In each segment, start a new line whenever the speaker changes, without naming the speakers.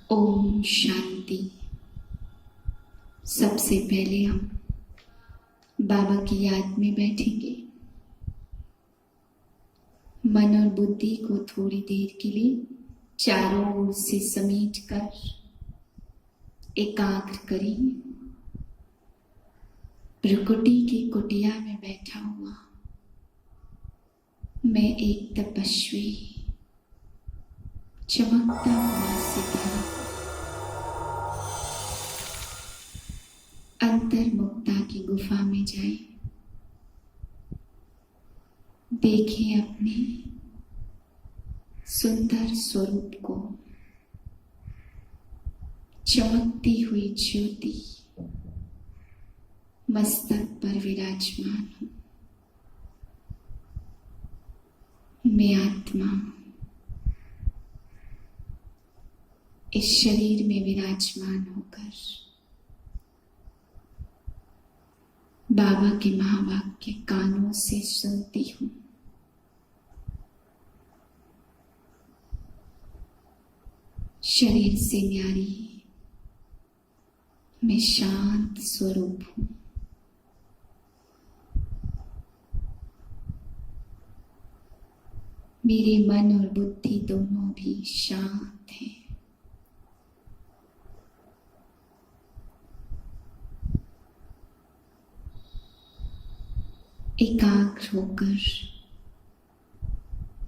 ओम शांति। सबसे पहले हम बाबा की याद में बैठेंगे। मन और बुद्धि को थोड़ी देर के लिए चारों ओर से समेट कर एकाग्र करें। प्रकृति की कुटिया में बैठा हुआ मैं एक तपस्वी चमकता हुआ सितारा अंतर्मुक्ता की गुफा में जाए। देखें अपने सुंदर स्वरूप को, चमकती हुई ज्योति मस्तक पर विराजमान हूं। मैं आत्मा इस शरीर में विराजमान होकर बाबा के महावाक्य कानों से सुनती हूं। शरीर से न्यारी मैं शांत स्वरूप हूं। मेरे मन और बुद्धि दोनों भी शांत हैं। एकाग्र होकर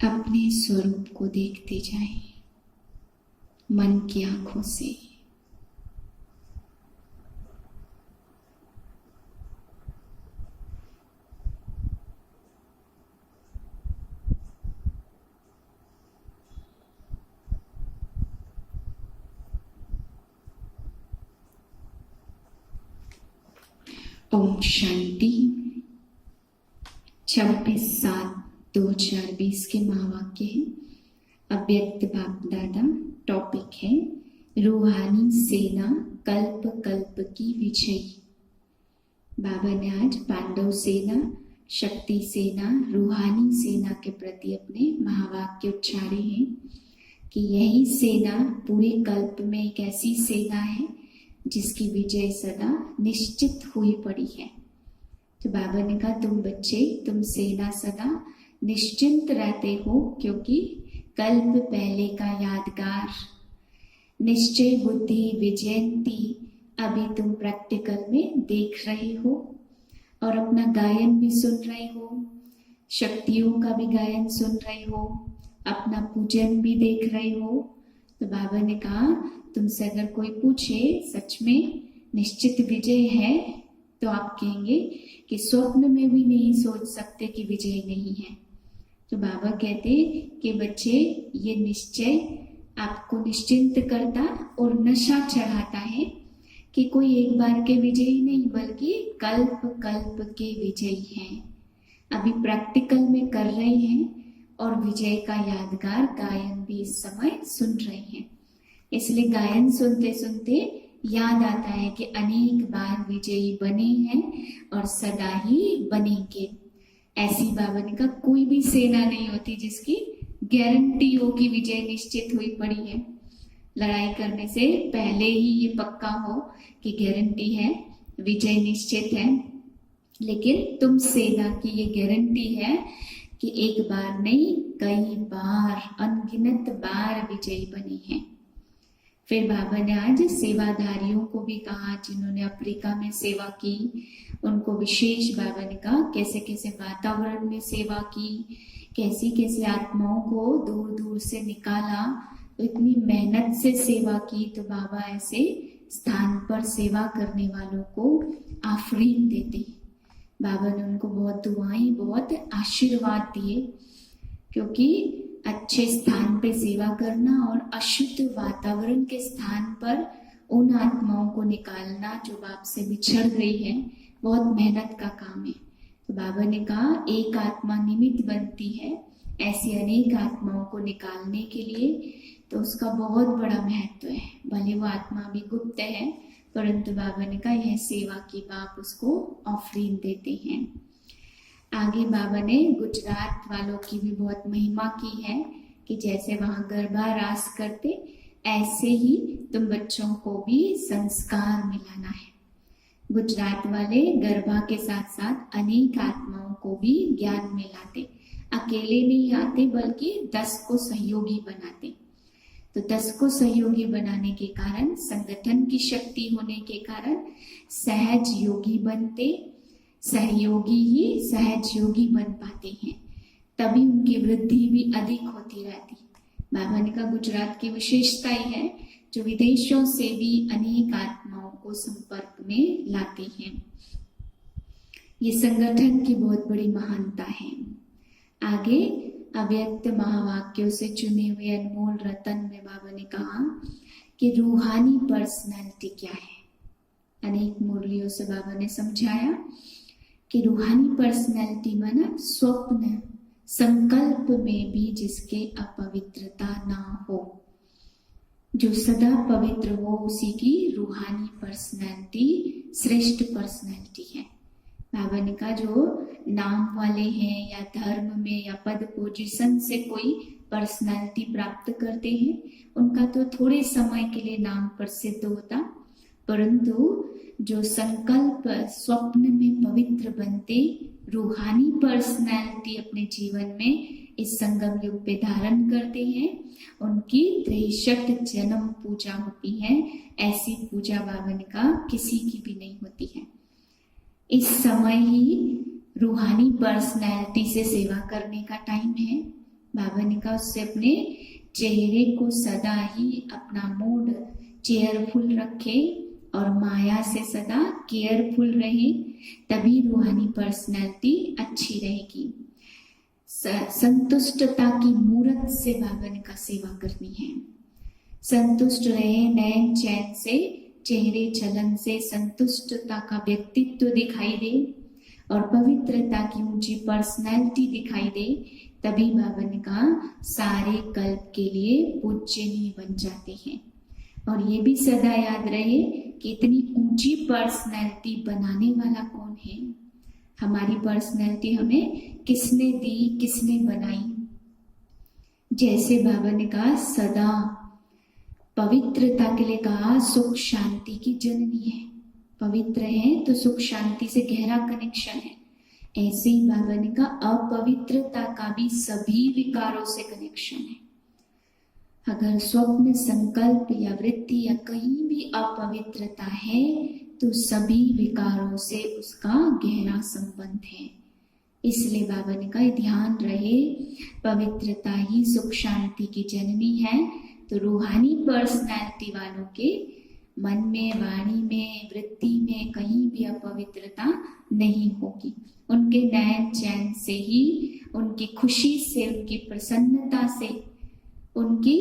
अपने स्वरूप को देखते जाएं मन की आंखों से। ओम शांति। 26/7/2020 के महावाक्य है। अव्यक्त बाप दादा। टॉपिक है रूहानी सेना कल्प कल्प की विजयी। बाबा ने आज पांडव सेना, शक्ति सेना, रूहानी सेना के प्रति अपने महावाक्य उच्चारे हैं कि यही सेना पूरे कल्प में एक ऐसी सेना है जिसकी विजय सदा निश्चित हुई पड़ी है। तो बाबा ने कहा तुम बच्चे, तुम सेना सदा निश्चिंत रहते हो, क्योंकि कल्प पहले का यादगार निश्चय बुद्धि विजयंती अभी तुम प्रैक्टिकल में देख रहे हो और अपना गायन भी सुन रहे हो, शक्तियों का भी गायन सुन रहे हो, अपना पूजन भी देख रहे हो। तो बाबा ने कहा तुमसे अगर कोई पूछे सच में निश्चित विजय है तो आप कहेंगे कि स्वप्न में भी नहीं सोच सकते कि विजय नहीं है। तो बाबा कहते कि बच्चे, ये निश्चय आपको निश्चिंत करता और नशा चढ़ाता है कि कोई एक बार के विजयी नहीं बल्कि कल्प कल्प के विजयी हैं। अभी प्रैक्टिकल में कर रहे हैं और विजय का यादगार गायन भी इस समय सुन रहे हैं। इसलिए गायन सुनते सुनते याद आता है कि अनेक बार विजयी बने हैं और सदा ही बनेंगे। ऐसी बाबा ने कहा कोई भी सेना नहीं होती जिसकी गारंटी हो कि विजय निश्चित हुई पड़ी है। लड़ाई करने से पहले ही ये पक्का हो कि गारंटी है, विजय निश्चित है। लेकिन तुम सेना की ये गारंटी है कि एक बार नहीं कई बार, अनगिनत बार विजयी बनी है। फिर बाबा ने आज सेवाधारियों को भी कहा जिन्होंने अफ्रीका में सेवा की, उनको विशेष बाबा ने कहा कैसे कैसे वातावरण में सेवा की, कैसी कैसी आत्माओं को दूर दूर से निकाला, तो इतनी मेहनत से सेवा की। तो बाबा ऐसे स्थान पर सेवा करने वालों को आफरीन देते। बाबा ने उनको बहुत दुआएं, बहुत आशीर्वाद दिए, क्योंकि अच्छे स्थान पे सेवा करना और अशुद्ध वातावरण के स्थान पर उन आत्माओं को निकालना जो बाप से बिछड़ गई है, बहुत मेहनत का काम है। तो बाबा ने कहा एक आत्मा निमित्त बनती है ऐसी अनेक आत्माओं को निकालने के लिए, तो उसका बहुत बड़ा महत्व है। भले वो आत्मा भी गुप्त है, परंतु बाबा ने कहा यह सेवा की बाप उसको ऑफरिंग देते हैं। आगे बाबा ने गुजरात वालों की भी बहुत महिमा की है कि जैसे वहाँ गरबा रास करते, ऐसे ही तुम बच्चों को भी संस्कार मिलाना है। गुजरात वाले गरबा के साथ साथ अनेक आत्माओं को भी ज्ञान में लाते, अकेले नहीं आते बल्कि 10 को सहयोगी बनाते। तो 10 को सहयोगी बनाने के कारण, संगठन की शक्ति होने के कारण सहज योगी बनते, सहयोगी ही सहज योगी बन पाते हैं, तभी उनकी वृद्धि भी अधिक होती रहती। बाबा ने कहा गुजरात की विशेषता ही है जो विदेशों से भी अनेक आत्माओं को संपर्क में लाते हैं। ये संगठन की बहुत बड़ी महानता है। आगे अव्यक्त महावाक्यों से चुने हुए अनमोल रतन में बाबा ने कहा कि रूहानी पर्सनालिटी क्या है। अनेक मुरलियों से बाबा ने समझाया कि रूहानी पर्सनालिटी माना स्वप्न संकल्प में भी जिसके अपवित्रता ना हो, जो सदा पवित्र हो, उसी की रूहानी पर्सनालिटी श्रेष्ठ पर्सनालिटी है। बाबा ने कहा जो नाम वाले हैं या धर्म में या पद पोजीशन से कोई पर्सनालिटी प्राप्त करते हैं, उनका तो थोड़े समय के लिए नाम प्रसिद्ध होता, परंतु जो संकल्प स्वप्न में पवित्र बनते, रूहानी पर्सनालिटी अपने जीवन में इस संगम युग पे धारण करते हैं, उनकी 63 जन्म पूजा होती है। ऐसी पूजा बाबा ने कहा किसी की भी नहीं होती है। इस समय ही रूहानी पर्सनैलिटी से सेवा करने का टाइम है। बाबा ने कहा उससे अपने चेहरे को सदा ही अपना मूड चेयरफुल रखे और माया से सदा केयरफुल रहे, तभी रूहानी पर्सनैलिटी अच्छी रहेगी। संतुष्टता की मूर्त से बाबा ने कहा सेवा करनी है। संतुष्ट रहे, नैन चैन से, चेहरे चलन से संतुष्टता का व्यक्तित्व दिखाई दे और पवित्रता की ऊंची पर्सनैलिटी दिखाई दे, तभी बाबा ने कहा सारे कल्प के लिए पूजनीय बन जाते हैं। और ये भी सदा याद रहे कि इतनी ऊंची पर्सनैलिटी बनाने वाला कौन है। हमारी पर्सनैलिटी हमें किसने दी, किसने बनाई। जैसे बाबा ने कहा सदा पवित्रता के लिए कहा सुख शांति की जननी है, पवित्र है तो सुख शांति से गहरा कनेक्शन है। ऐसे ही बाबा ने कहा अपवित्रता का भी सभी विकारों से कनेक्शन है। अगर स्वप्न संकल्प या वृत्ति या कहीं भी अपवित्रता है तो सभी विकारों से उसका गहरा संबंध है। इसलिए बाबा ने कहा ध्यान रहे पवित्रता ही सुख शांति की जननी है। तो रूहानी पर्सनैलिटी वालों के मन में, वाणी में, वृत्ति में कहीं भी अपवित्रता नहीं होगी। उनके नैन चैन से ही, उनकी खुशी से, उनकी प्रसन्नता से, उनकी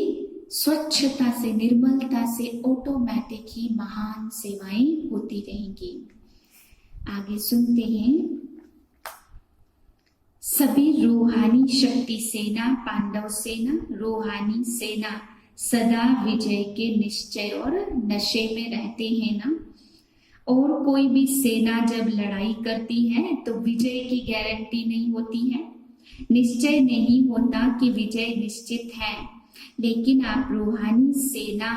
स्वच्छता से, निर्मलता से ऑटोमेटिक ही महान सेवाएं होती रहेंगी। आगे सुनते हैं। सभी रूहानी शक्ति सेना, पांडव सेना, रूहानी सेना सदा विजय के निश्चय और नशे में रहते हैं ना। और कोई भी सेना जब लड़ाई करती है तो विजय की गारंटी नहीं होती है, निश्चय नहीं होता कि विजय निश्चित है। लेकिन आप रूहानी सेना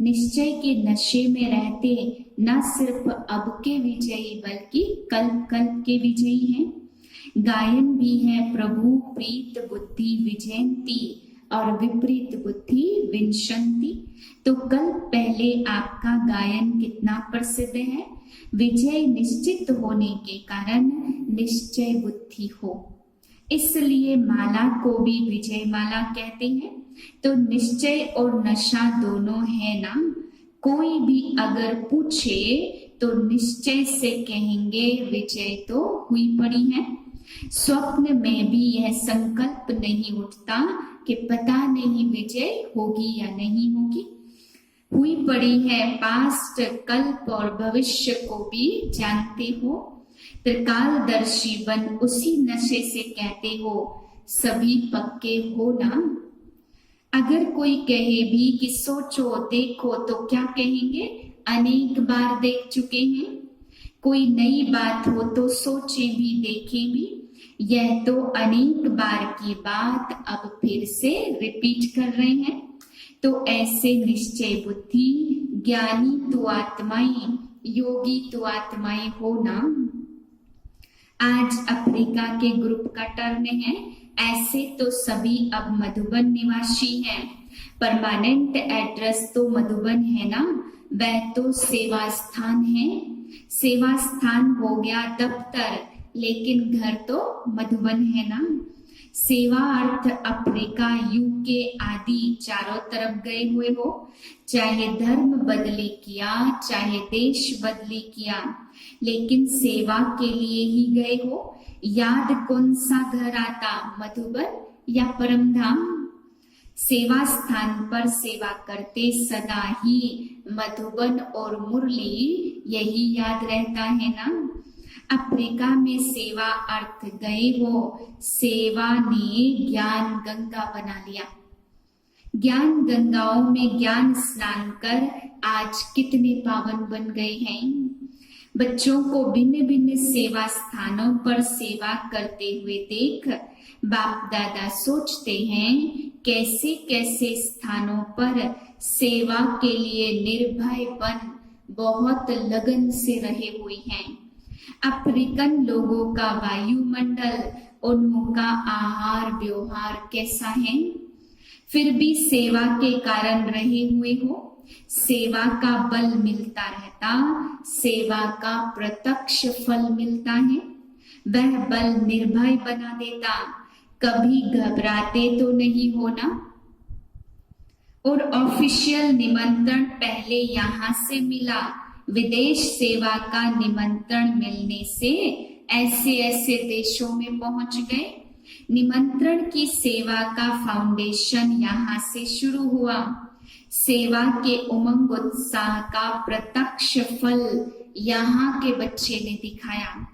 निश्चय के नशे में रहते न सिर्फ अब के विजयी बल्कि कल के विजयी हैं। गायन भी है प्रभु प्रीत बुद्धि विजयंती और विपरीत बुद्धि विंशंती। तो कल पहले आपका गायन कितना प्रसिद्ध है। विजय निश्चित होने के कारण निश्चय बुद्धि हो, इसलिए माला को भी विजय माला कहते हैं। तो निश्चय और नशा दोनों है ना। कोई भी अगर पूछे तो निश्चय से कहेंगे विजय तो हुई पड़ी है। स्वप्न में भी यह संकल्प नहीं उठता कि पता नहीं विजय होगी या नहीं होगी, हुई पड़ी है। पास्ट, कल्प और भविष्य को भी जानते हो, त्रिकालदर्शी बन उसी नशे से कहते हो सभी पक्के हो ना। अगर कोई कहे भी कि सोचो देखो तो क्या कहेंगे, अनेक बार देख चुके हैं। कोई नई बात हो तो सोचे भी देखे भी, यह तो अनेक बार की बात अब फिर से रिपीट कर रहे हैं। तो ऐसे निश्चय बुद्धि ज्ञानी तो आत्माएं, योगी तो आत्माएं हो ना। आज अफ्रीका के ग्रुप का टर्न है, ऐसे तो सभी अब मधुबन निवासी हैं। परमानेंट एड्रेस तो मधुबन है ना, वह तो सेवा स्थान है। सेवा स्थान हो गया दफ्तर, लेकिन घर तो मधुबन है ना। सेवा अर्थ अफ्रीका, यूके आदि चारों तरफ गए हुए हो, चाहे धर्म बदली किया, चाहे देश बदली किया, लेकिन सेवा के लिए ही गए हो। याद कौन सा घर आता, मधुबन या परमधाम? सेवा स्थान पर सेवा करते सदा ही मधुबन और मुरली, यही याद रहता है ना। अफ्रीका में सेवा अर्थ गए हो, सेवा ने ज्ञान गंगा बना लिया। ज्ञान गंगाओं में ज्ञान स्नान कर आज कितने पावन बन गए हैं। बच्चों को भिन्न भिन्न सेवा स्थानों पर सेवा करते हुए देख बाप दादा सोचते हैं कैसे कैसे स्थानों पर सेवा के लिए निर्भय बन बहुत लगन से रहे हुए हैं। अफ्रीकन लोगों का वायुमंडल, उनका आहार व्यवहार कैसा है, फिर भी सेवा के कारण रहे हुए हो। सेवा का बल मिलता रहता, सेवा का प्रत्यक्ष फल मिलता है। वह बल निर्भय बना देता, कभी घबराते तो नहीं होना। और ऑफिशियल निमंत्रण पहले यहाँ से मिला, विदेश सेवा का निमंत्रण मिलने से ऐसे ऐसे देशों में पहुंच गए। निमंत्रण की सेवा का फाउंडेशन यहाँ से शुरू हुआ। सेवा के उमंग उत्साह का प्रत्यक्ष फल यहाँ के बच्चे ने दिखाया।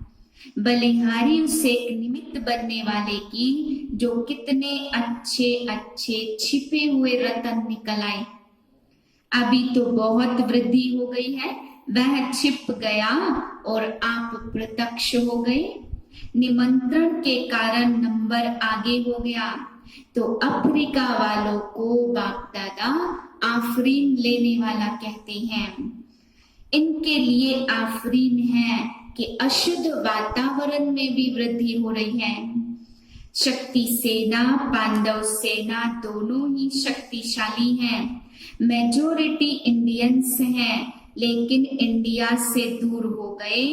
बलिहारी उसे एक निमित्त बनने वाले की जो कितने अच्छे अच्छे छिपे हुए रतन निकल आए। अभी तो बहुत वृद्धि हो गई है, वह छिप गया और आप प्रत्यक्ष हो गए। निमंत्रण के कारण नंबर आगे हो गया, तो अफ्रीका वालों को बाप दादा आफरीन लेने वाला कहते हैं। इनके लिए आफरीन है कि अशुद्ध वातावरण में भी वृद्धि हो रही है। शक्ति सेना, पांडव सेना दोनों ही शक्तिशाली हैं। मेजोरिटी इंडियंस हैं, लेकिन इंडिया से दूर हो गए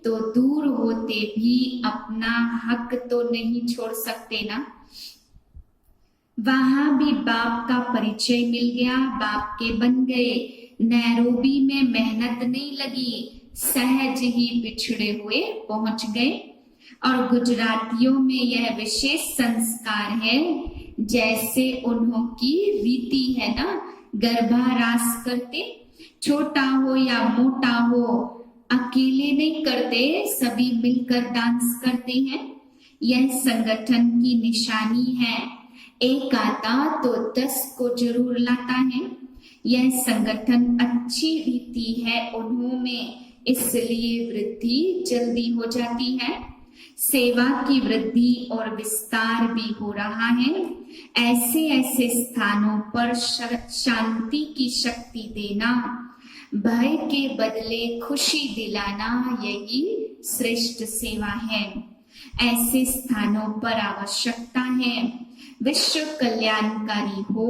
तो दूर होते भी अपना हक तो नहीं छोड़ सकते ना। वहां भी बाप का परिचय मिल गया, बाप के बन गए। नैरोबी में मेहनत नहीं लगी, सहज ही बिछड़े हुए पहुंच गए। और गुजरातियों में यह विशेष संस्कार है, जैसे उन्हों की रीति है ना, गर्भारास करते, छोटा हो या मोटा हो, अकेले नहीं करते, सभी मिलकर डांस करते हैं। यह संगठन की निशानी है। एक आता तो 10 को जरूर लाता है। यह संगठन अच्छी रीति है उन्हों में, इसलिए वृद्धि जल्दी हो जाती है। सेवा की वृद्धि और विस्तार भी हो रहा है। ऐसे ऐसे स्थानों पर शांति की शक्ति देना, भय के बदले खुशी दिलाना, यही श्रेष्ठ सेवा है। ऐसे स्थानों पर आवश्यकता है। विश्व कल्याणकारी हो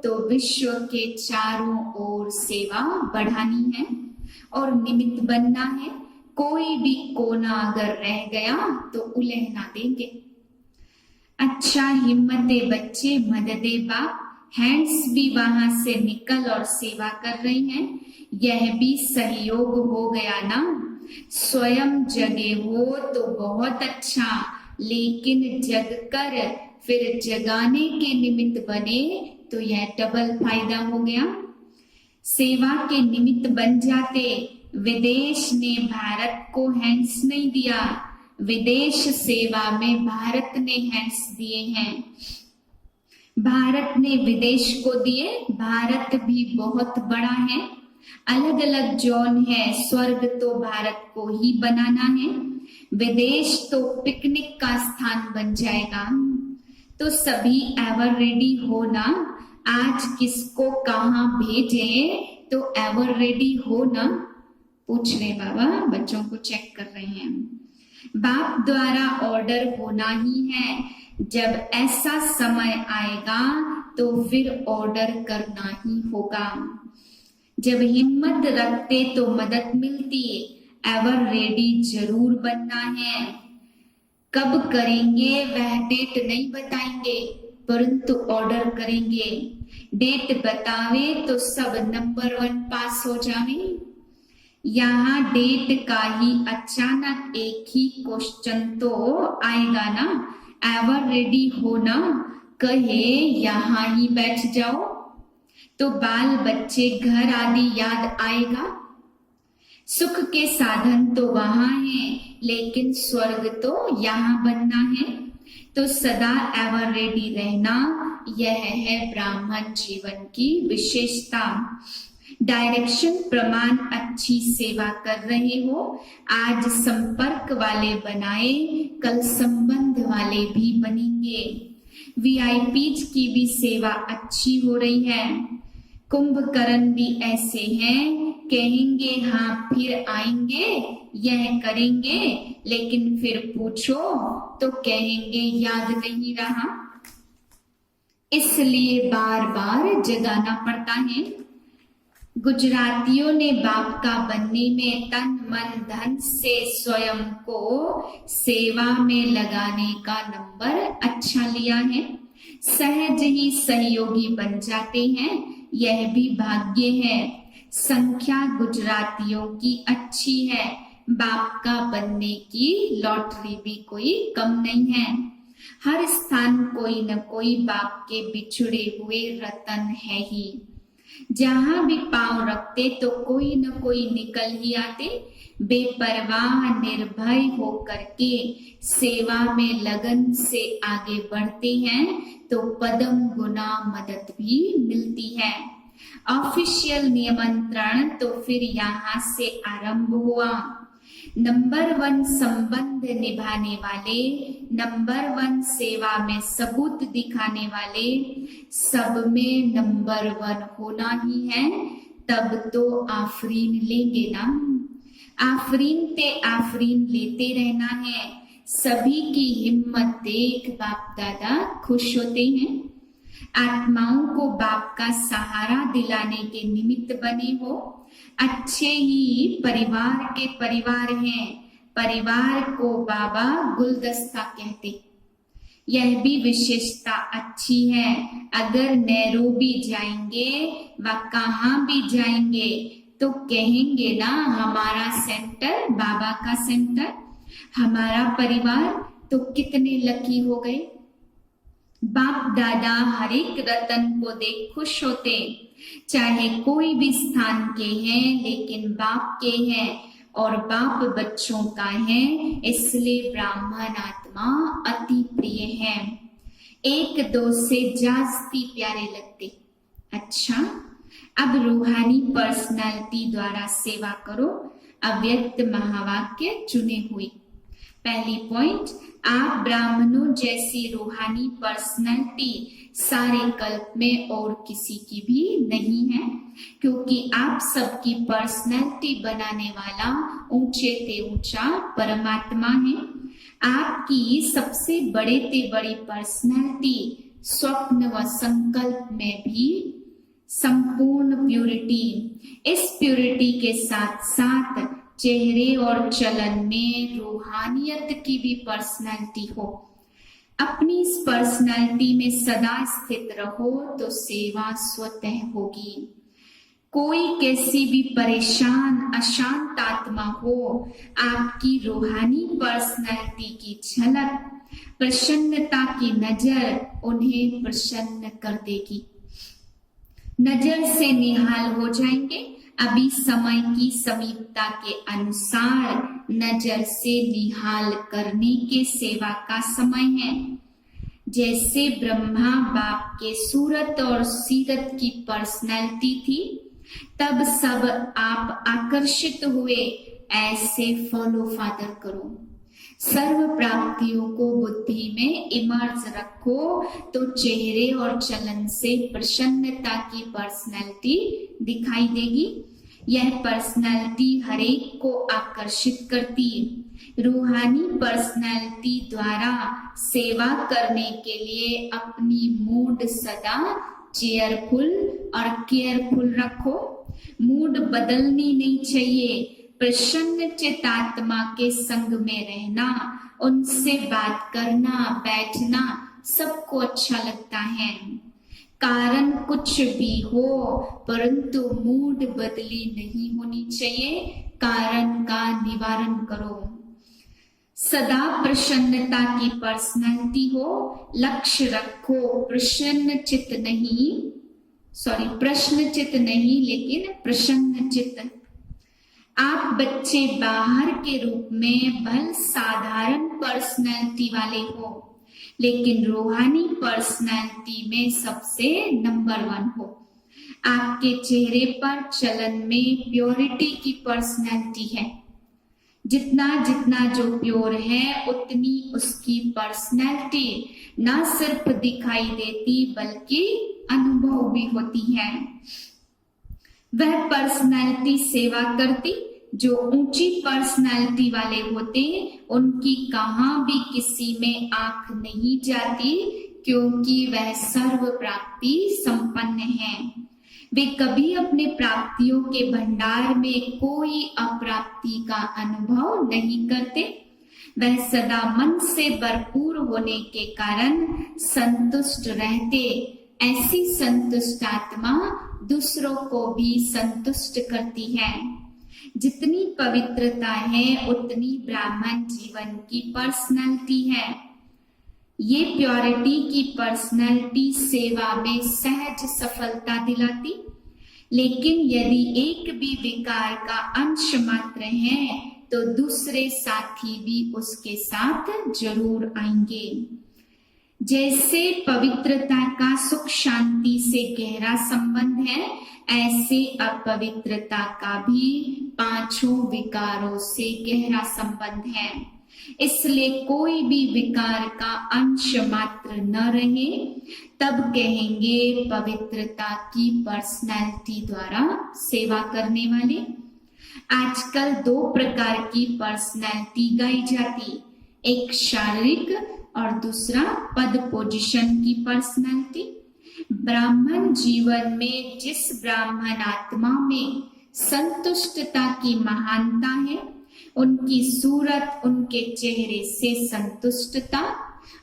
तो विश्व के चारों ओर सेवा बढ़ानी है और निमित्त बनना है। कोई भी कोना अगर रह गया तो उलझना देंगे। अच्छा, हिम्मते बच्चे, मददे बाप, हैंड्स भी वहां से निकल और सेवा कर रही हैं। यह भी सहयोग हो गया ना। स्वयं जगे हो तो बहुत अच्छा, लेकिन जग कर फिर जगाने के निमित्त बने तो यह डबल फायदा हो गया। सेवा के निमित्त बन जाते। विदेश ने भारत को हैंड्स नहीं दिया, विदेश सेवा में भारत ने हैंड्स दिए हैं। भारत ने विदेश को दिए। भारत भी बहुत बड़ा है, अलग अलग जोन है। स्वर्ग तो भारत को ही बनाना है, विदेश तो पिकनिक का स्थान बन जाएगा। तो सभी एवर रेडी हो ना। आज किसको कहाँ भेजें, तो एवर रेडी हो ना, पूछ रहे बाबा, बच्चों को चेक कर रहे हैं। बाप द्वारा ऑर्डर होना ही है, जब ऐसा समय आएगा तो फिर ऑर्डर करना ही होगा। जब हिम्मत रखते तो मदद मिलती, एवर रेडी जरूर बनना है। कब करेंगे वह डेट नहीं बताएंगे, परंतु ऑर्डर करेंगे। डेट बतावे तो सब नंबर 1 पास हो जावे। यहाँ डेट का ही अचानक एक ही क्वेश्चन तो आएगा ना, एवर रेडी हो ना, कहे यहाँ ही बैठ जाओ, तो बाल बच्चे घर आदि याद आएगा। सुख के साधन तो वहां हैं, लेकिन स्वर्ग तो यहाँ बनना है। तो सदा एवर रेडी रहना, यह है ब्राह्मण जीवन की विशेषता। डायरेक्शन प्रमाण अच्छी सेवा कर रहे हो, आज संपर्क वाले बनाए, कल संबंध वाले भी बनेंगे। वीआईपीज की भी सेवा अच्छी हो रही है। कुंभकर्ण भी ऐसे हैं, कहेंगे हाँ फिर आएंगे, यह करेंगे, लेकिन फिर पूछो तो कहेंगे याद नहीं रहा। इसलिए बार बार जगाना पड़ता है। गुजरातियों ने बाप का बनने में तन मन धन से स्वयं को सेवा में लगाने का नंबर अच्छा लिया है। सहज ही सहयोगी बन जाते हैं, यह भी भाग्य है। संख्या गुजरातियों की अच्छी है, बाप का बनने की लॉटरी भी कोई कम नहीं है। हर स्थान कोई न कोई बाप के बिछड़े हुए रतन है ही। जहां भी पांव रखते तो कोई न कोई निकल ही आते। बेपरवाह निर्भय होकर के सेवा में लगन से आगे बढ़ते हैं तो पदम गुना मदद भी मिलती है। ऑफिशियल निमंत्रण तो फिर यहाँ से आरंभ हुआ। नंबर 1 संबंध निभाने वाले, नंबर 1 सेवा में सबूत दिखाने वाले, सब में नंबर 1 होना ही है। तब तो आफरीन लेंगे ना, आफरीन ते आफरीन लेते रहना है। सभी की हिम्मत देख बाप दादा खुश होते हैं। आत्माओं को बाप का सहारा दिलाने के निमित्त बने हो। अच्छे ही परिवार के परिवार हैं। परिवार को बाबा गुलदस्ता कहते, यह भी विशेषता अच्छी है। अगर नैरोबी जाएंगे व कहाँ भी जाएंगे तो कहेंगे ना हमारा सेंटर बाबा का सेंटर, हमारा परिवार, तो कितने लकी हो गए। बाप दादा हर एक रतन को देख खुश होते, चाहे कोई भी स्थान के हैं, लेकिन बाप के हैं और बाप बच्चों का है, इसलिए ब्राह्मण आत्मा अति प्रिय है। एक दो से जास्ती प्यारे लगते। अच्छा, अब रूहानी पर्सनालिटी द्वारा सेवा करो। अव्यक्त महावाक्य चुने हुए। पहली पॉइंट, आप ब्राह्मणों जैसी रूहानी पर्सनालिटी सारे कल्प में और किसी की भी नहीं है, क्योंकि आप सबकी पर्सनालिटी बनाने वाला ऊंचे ते ऊंचा परमात्मा है। आपकी सबसे बड़े ते बड़ी पर्सनालिटी स्वप्न व संकल्प में भी संपूर्ण प्यूरिटी, इस प्यूरिटी के साथ साथ चेहरे और चलन में रूहानियत की भी पर्सनालिटी हो। अपनी इस पर्सनालिटी में सदा स्थित रहो तो सेवा स्वतः होगी। कोई कैसी भी परेशान अशांत आत्मा हो, आपकी रूहानी पर्सनालिटी की झलक, प्रसन्नता की नजर उन्हें प्रसन्न कर देगी। नजर से निहाल हो जाएंगे। अभी समय की समीपता के अनुसार नजर से निहाल करने के सेवा का समय है। जैसे ब्रह्मा बाप के सूरत और सीरत की पर्सनैलिटी थी, तब सब आप आकर्षित हुए। ऐसे फॉलो फादर करो। सर्व प्राप्तियों को बुद्धि में इमर्ज रखो तो चेहरे और चलन से प्रसन्नता की पर्सनैलिटी दिखाई देगी। यह पर्सनैलिटी हर एक को आकर्षित करती है। रूहानी पर्सनैलिटी द्वारा सेवा करने के लिए अपनी मूड सदा चेयरफुल और केयरफुल रखो। मूड बदलनी नहीं चाहिए। प्रसन्न चित्तात्मा के संग में रहना, उनसे बात करना, बैठना सबको अच्छा लगता है। कारण कुछ भी हो परंतु मूड बदली नहीं होनी चाहिए। कारण का निवारण करो। सदा प्रसन्नता की पर्सनैलिटी हो। लक्ष्य रखो प्रसन्न चित्त नहीं लेकिन प्रसन्न चित्त। आप बच्चे बाहर के रूप में भल साधारण पर्सनैलिटी वाले हो, लेकिन रूहानी पर्सनैलिटी में सबसे नंबर 1 हो। आपके चेहरे पर चलन में प्योरिटी की पर्सनैलिटी है। जितना जितना जो प्योर है उतनी उसकी पर्सनैलिटी न सिर्फ दिखाई देती बल्कि अनुभव भी होती है। वह पर्सनैलिटी सेवा करती। जो ऊंची पर्सनैलिटी वाले होते उनकी कहां भी किसी में आंख नहीं जाती, क्योंकि वह सर्व प्राप्ति संपन्न है। वे कभी अपने प्राप्तियों के भंडार में कोई अप्राप्ति का अनुभव नहीं करते। वह सदा मन से भरपूर होने के कारण संतुष्ट रहते। ऐसी संतुष्ट आत्मा दूसरों को भी संतुष्ट करती है। जितनी पवित्रता है उतनी ब्राह्मण जीवन की पर्सनैलिटी है। ये प्योरिटी की पर्सनैलिटी सेवा में सहज सफलता दिलाती। लेकिन यदि एक भी विकार का अंश मात्र है तो दूसरे साथी भी उसके साथ जरूर आएंगे। जैसे पवित्रता का सुख शांति से गहरा संबंध है, ऐसे अपवित्रता का भी 5 विकारों से गहरा संबंध है। इसलिए कोई भी विकार का अंश मात्र न रहे तब कहेंगे पवित्रता की पर्सनैलिटी द्वारा सेवा करने वाले। आजकल 2 प्रकार की पर्सनैलिटी गाई जाती, एक शारीरिक और दूसरा पद पोजीशन की पर्सनैलिटी। ब्राह्मण जीवन में जिस ब्राह्मण आत्मा में संतुष्टता की महानता है, उनकी सूरत, उनके चेहरे से संतुष्टता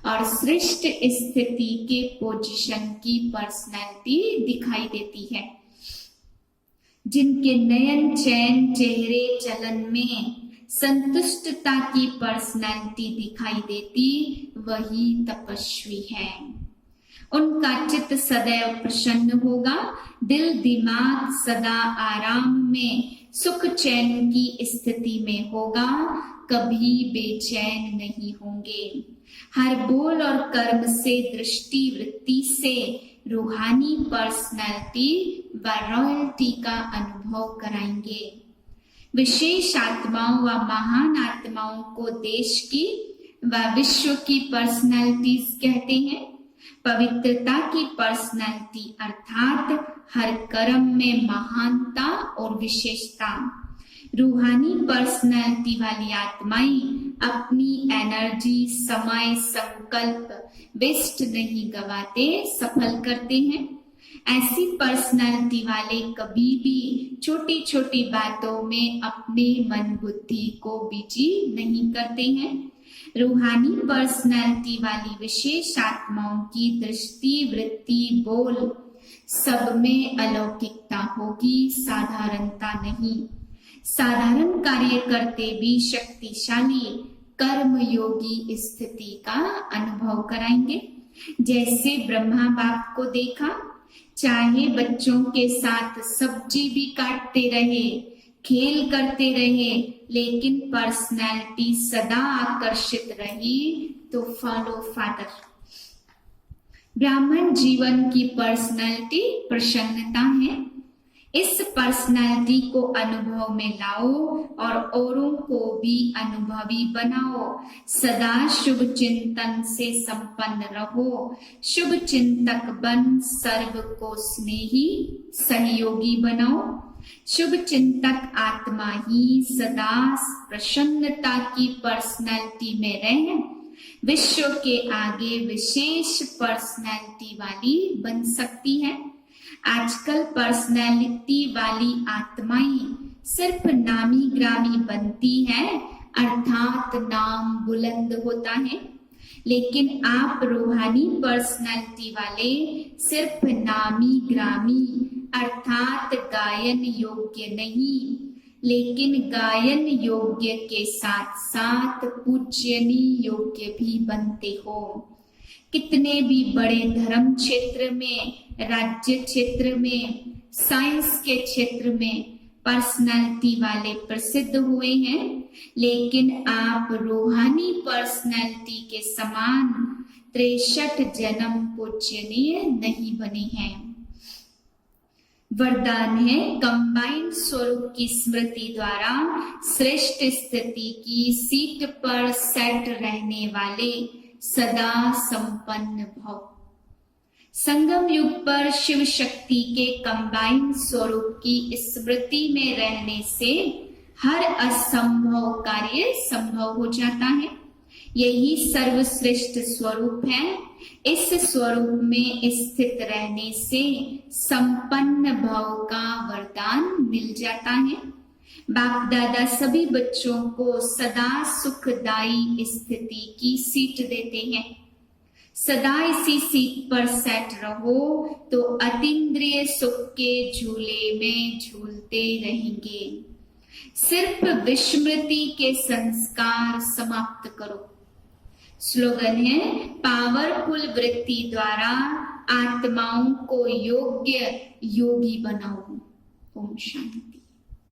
और श्रेष्ठ स्थिति के पोजीशन की पर्सनैलिटी दिखाई देती है। जिनके नयन चैन चेहरे चलन में संतुष्टता की पर्सनैलिटी दिखाई देती, वही तपस्वी है। उनका चित्त सदैव प्रसन्न होगा। दिल दिमाग सदा आराम में सुख चैन की स्थिति में होगा। कभी बेचैन नहीं होंगे। हर बोल और कर्म से, दृष्टि वृत्ति से रूहानी पर्सनैलिटी व रॉयल्टी का अनुभव कराएंगे। विशेष आत्माओं व महान आत्माओं को देश की व विश्व की पर्सनैलिटीज कहते हैं। पवित्रता की पर्सनैलिटी अर्थात हर कर्म में महानता और विशेषता। रूहानी पर्सनैलिटी वाली आत्माएं अपनी एनर्जी, समय, संकल्प वेस्ट नहीं गवाते, सफल करते हैं। ऐसी पर्सनैलिटी वाले कभी भी छोटी छोटी बातों में अपने मन बुद्धि को बिजी नहीं करते हैं। रूहानी पर्सनैलिटी वाली विशेष आत्माओं की दृष्टि, वृत्ति, बोल सब में अलौकिकता होगी, साधारणता नहीं। साधारण कार्य करते भी शक्तिशाली कर्म योगी स्थिति का अनुभव कराएंगे। जैसे ब्रह्मा बाप को देखा, चाहे बच्चों के साथ सब्जी भी काटते रहे, खेल करते रहे, लेकिन पर्सनैलिटी सदा आकर्षित रही तो फॉलो फादर। ब्राह्मण जीवन की पर्सनैलिटी प्रसन्नता है। इस पर्सनालिटी को अनुभव में लाओ और औरों को भी अनुभवी बनाओ। सदा शुभ चिंतन से संपन्न रहो। शुभ चिंतक बन सर्व को स्नेही सहयोगी बनाओ। शुभ चिंतक आत्मा ही सदा प्रसन्नता की पर्सनालिटी में रहे विश्व के आगे विशेष पर्सनालिटी वाली बन सकती है। आजकल पर्सनालिटी वाली आत्माएं सिर्फ नामी ग्रामी बनती है, अर्थात नाम बुलंद होता है, लेकिन आप रूहानी पर्सनालिटी वाले सिर्फ नामी ग्रामी अर्थात गायन योग्य नहीं, लेकिन गायन योग्य के साथ साथ पूजनीय योग्य भी बनते हो। कितने भी बड़े धर्म क्षेत्र में, राज्य क्षेत्र में, साइंस के क्षेत्र में पर्सनालिटी वाले प्रसिद्ध हुए हैं, लेकिन आप रूहानी पर्सनालिटी के समान 63 जन्म पूजनीय नहीं बने हैं। वरदान है कंबाइंड स्वरूप की स्मृति द्वारा श्रेष्ठ स्थिति की सीट पर सेट रहने वाले सदा संपन्न भव। संगम युग पर शिव शक्ति के कंबाइंड स्वरूप की स्मृति में रहने से हर असंभव कार्य संभव हो जाता है। यही सर्वश्रेष्ठ स्वरूप है। इस स्वरूप में स्थित रहने से संपन्न भव का वरदान मिल जाता है। बाप दादा सभी बच्चों को सदा सुखदायी स्थिति की सीट देते हैं। सदा इसी सीट पर सेट रहो तो अतीन्द्रिय सुख के झूले में झूलते रहेंगे। सिर्फ विस्मृति के संस्कार समाप्त करो। स्लोगन है पावरफुल वृत्ति द्वारा आत्माओं को योग्य योगी बनाओ। ओम शांति।